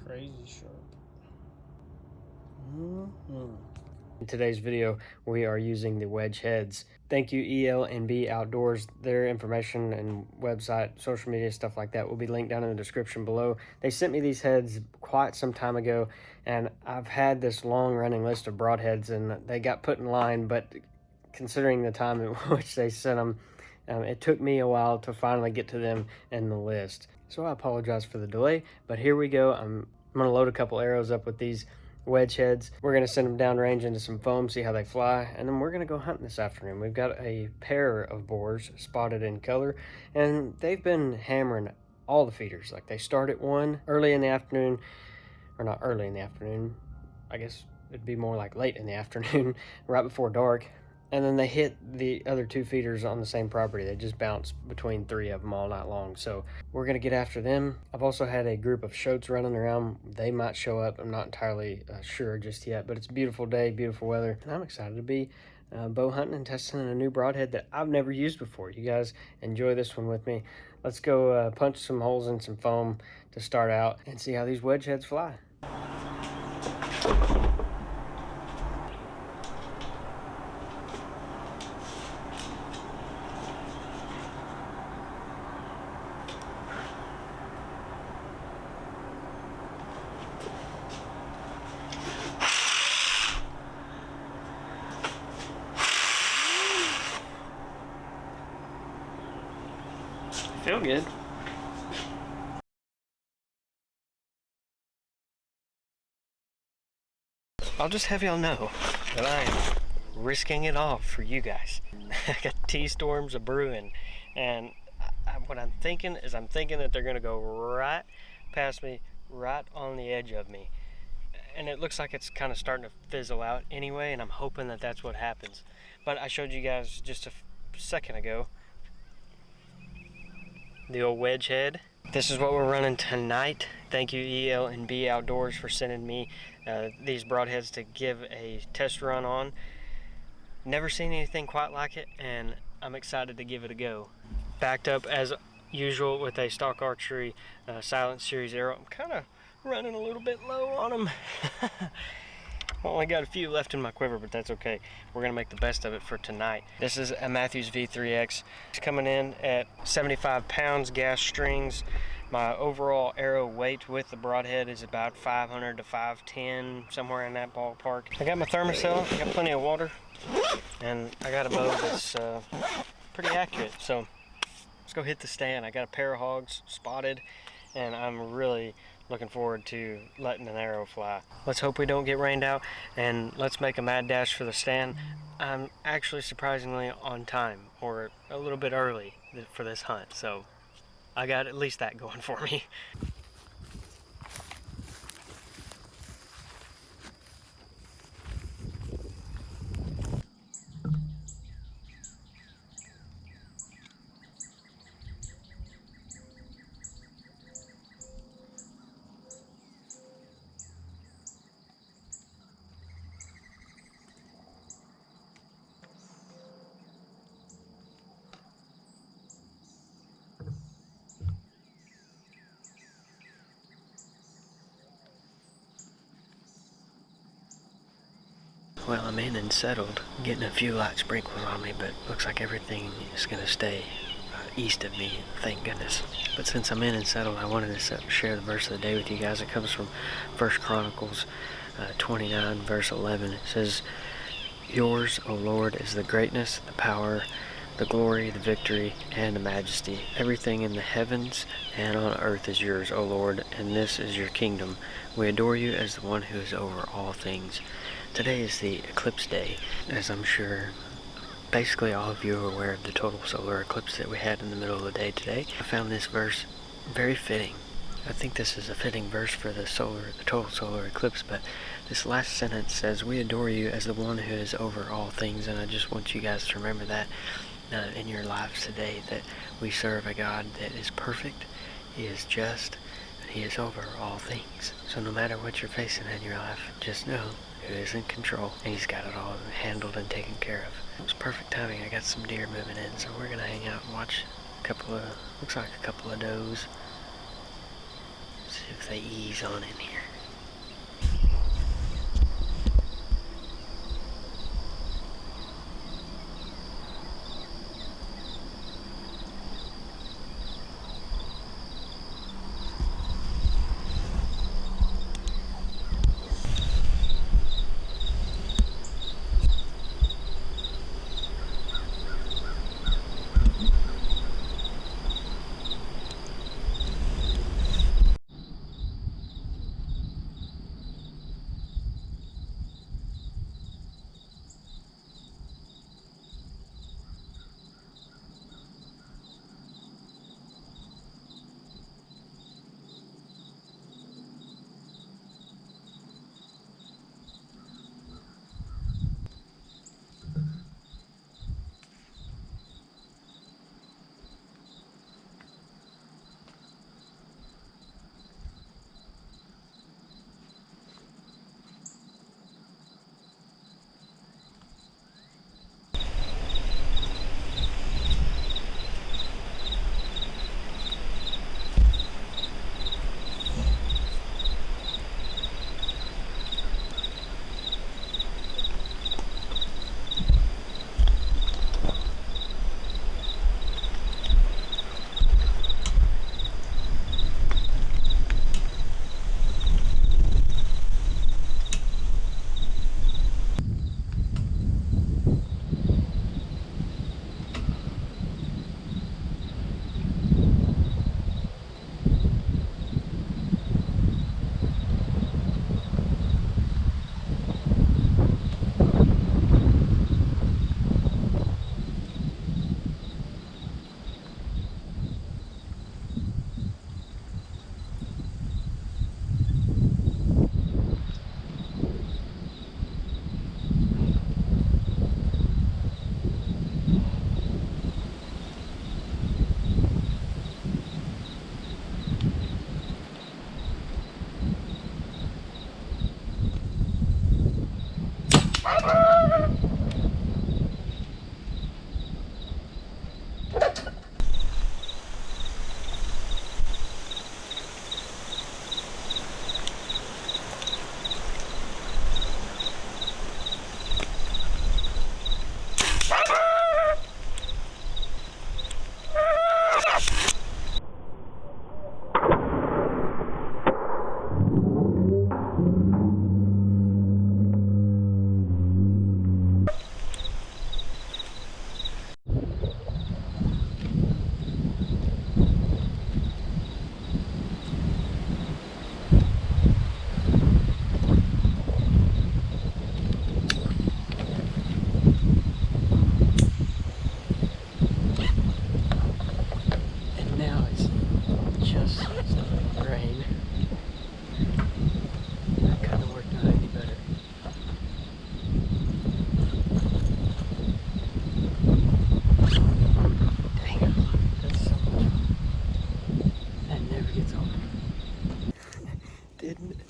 Crazy sharp. In today's video, we are using the Wedgeheads. Thank you, EL&B Outdoors. Their information and website, social media, stuff like that will be linked down in the description below. They sent me these heads quite some time ago, and I've had this long-running list of Broadheads, and they got put in line, but considering the time in which they sent them, it took me a while to finally get to them in the list. So I apologize for the delay, but here we go. I'm going to load a couple arrows up with these Wedgeheads. We're going to send them downrange into some foam, see how they fly, and then we're going to go hunting this afternoon. We've got a pair of boars spotted in color, and they've been hammering all the feeders. Like, they start at 1 early in the afternoon, or not early in the afternoon, I guess it'd be more like late in the afternoon, right before dark. And then they hit the other 2 feeders on the same property. They just bounce between 3 of them all night long. So we're going to get after them. I've also had a group of shotes running around. They might show up. I'm not entirely sure just yet, but it's a beautiful day, beautiful weather. And I'm excited to be bow hunting and testing a new broadhead that I've never used before. You guys enjoy this one with me. Let's go punch some holes in some foam to start out and see how these Wedgeheads fly. Feel good. I'll just have y'all know that I am risking it all for you guys. I got T-storms a brewing, and what I'm thinking is that they're gonna go right past me, right on the edge of me. And it looks like it's kind of starting to fizzle out anyway, and I'm hoping that that's what happens. But I showed you guys just a second ago the old Wedgehead. This is what we're running tonight. Thank you, EL&B Outdoors, for sending me these broadheads to give a test run on. Never seen anything quite like it, and I'm excited to give it a go. Backed up as usual with a stock archery silent series arrow. I'm kind of running a little bit low on them. Only got a few left in my quiver, but that's okay. We're gonna make the best of it for tonight. This is a Matthews V3X. It's coming in at 75 pounds, gas strings. My overall arrow weight with the broadhead is about 500 to 510, somewhere in that ballpark. I got my thermocell, I got plenty of water, and I got a bow that's pretty accurate. So let's go hit the stand. I got a pair of hogs spotted, and I'm really looking forward to letting an arrow fly. Let's hope we don't get rained out, and let's make a mad dash for the stand. I'm actually surprisingly on time, or a little bit early for this hunt, so I got at least that going for me. Well, I'm in and settled, getting a few light sprinkles on me, but looks like everything is going to stay east of me, thank goodness. But since I'm in and settled, I wanted to share the verse of the day with you guys. It comes from 1 Chronicles 29, verse 11. It says, "Yours, O Lord, is the greatness, the power, the glory, the victory, and the majesty. Everything in the heavens and on earth is yours, O Lord, and this is your kingdom. We adore you as the one who is over all things." Today is the eclipse day, as I'm sure basically all of you are aware of the total solar eclipse that we had in the middle of the day today. I found this verse very fitting. I think this is a fitting verse for the total solar eclipse, but this last sentence says, "We adore you as the one who is over all things," and I just want you guys to remember that in your lives today, that we serve a God that is perfect, He is just, and He is over all things. So no matter what you're facing in your life, just know who is in control, and He's got it all handled and taken care of. It was perfect timing. I got some deer moving in, so we're gonna hang out and watch looks like a couple of does. if they ease on in here.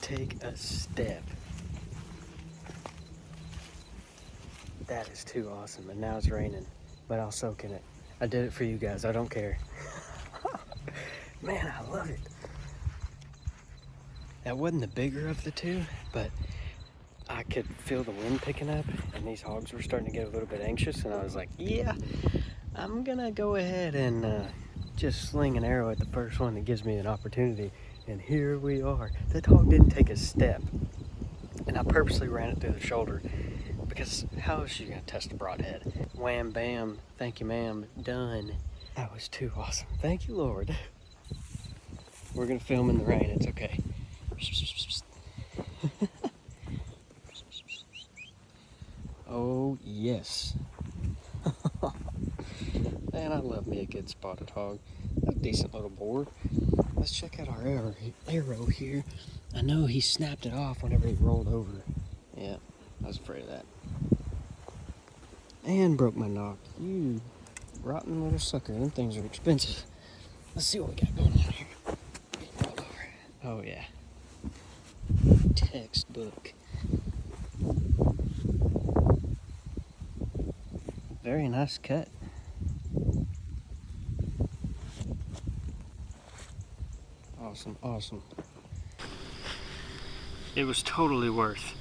Take a step. That is too awesome. And now it's raining, but I'll soak in it. I did it for you guys. I don't care. Man, I love it. That wasn't the bigger of the two, but I could feel the wind picking up and these hogs were starting to get a little bit anxious, and I was like, yeah, I'm gonna go ahead and just sling an arrow at the first one that gives me an opportunity. And here we are. That hog didn't take a step, and I purposely ran it through the shoulder because how is she gonna test a broadhead? Wham, bam, thank you, ma'am, done. That was too awesome. Thank you, Lord. We're gonna film in the rain, it's okay. Oh, yes. Man, I love me a good spotted hog. A decent little boar. Let's check out our arrow here. I know he snapped it off whenever he rolled over. Yeah, I was afraid of that. And broke my knock. You rotten little sucker. Them things are expensive. Let's see what we got going on here. Roll over. Oh, yeah. Textbook. Very nice cut. Awesome, awesome. it was totally worth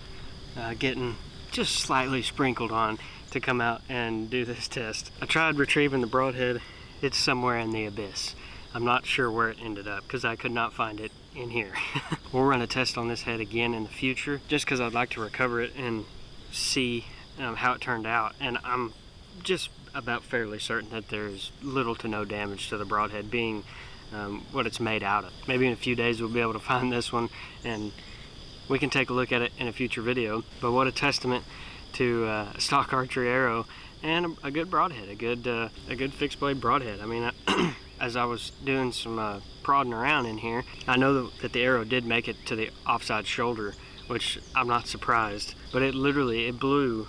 getting just slightly sprinkled on to come out and do this test. I tried retrieving the broadhead. It's somewhere in the abyss. I'm not sure where it ended up because I could not find it in here. We'll run a test on this head again in the future just because I'd like to recover it and see how it turned out. And I'm just about fairly certain that there's little to no damage to the broadhead being what it's made out of. Maybe in a few days we'll be able to find this one and we can take a look at it in a future video. But what a testament to a stock archery arrow and a good broadhead, a good fixed blade broadhead. I mean, as I was doing some prodding around in here, I know that the arrow did make it to the offside shoulder, which I'm not surprised, but it blew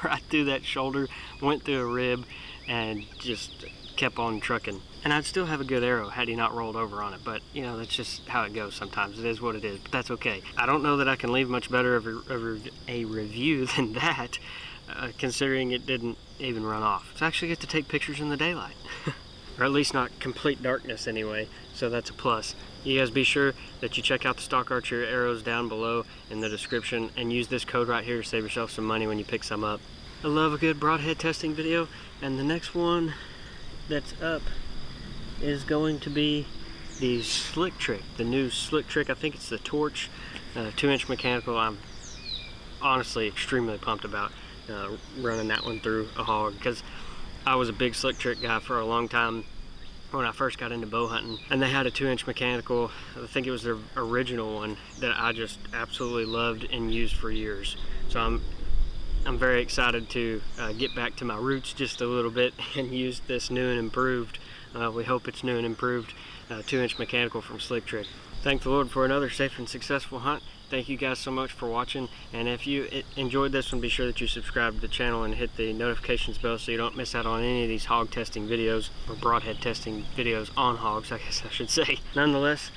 right through that shoulder, went through a rib, and just kept on trucking. And I'd still have a good arrow had he not rolled over on it, but you know, that's just how it goes sometimes. It is what it is, but that's okay. I don't know that I can leave much better of a review than that, considering it didn't even run off. So I actually get to take pictures in the daylight. Or at least not complete darkness anyway, so that's a plus. You guys be sure that you check out the stock archery arrows down below in the description and use this code right here to save yourself some money when you pick some up. I love a good broadhead testing video, and the next one that's up is going to be the Slick Trick, the new Slick Trick. I think it's the Torch 2-inch mechanical. I'm honestly extremely pumped about running that one through a hog because I was a big Slick Trick guy for a long time when I first got into bow hunting, and they had a 2-inch mechanical. I think it was their original one that I just absolutely loved and used for years. So I'm very excited to get back to my roots just a little bit and use this new and improved, we hope it's new and improved, 2-inch mechanical from Slick Trick. Thank the Lord for another safe and successful hunt. Thank you guys so much for watching, and if you enjoyed this one, be sure that you subscribe to the channel and hit the notifications bell so you don't miss out on any of these hog testing videos, or broadhead testing videos on hogs, I guess I should say. Nonetheless,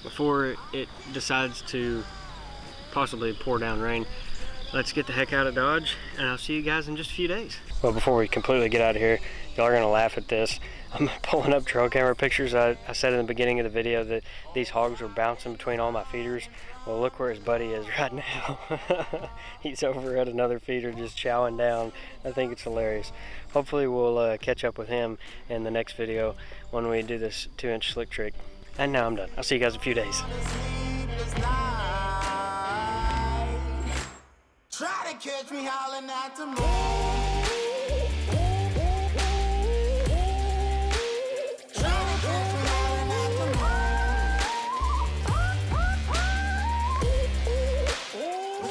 before it decides to possibly pour down rain, let's get the heck out of Dodge, and I'll see you guys in just a few days. Well, before we completely get out of here, y'all are gonna laugh at this. I'm pulling up trail camera pictures. I said in the beginning of the video that these hogs were bouncing between all my feeders. Well, look where his buddy is right now. He's over at another feeder just chowing down. I think it's hilarious. Hopefully we'll catch up with him in the next video when we do this 2-inch Slick Trick. And now I'm done. I'll see you guys in a few days. Try to catch me howling at the moon.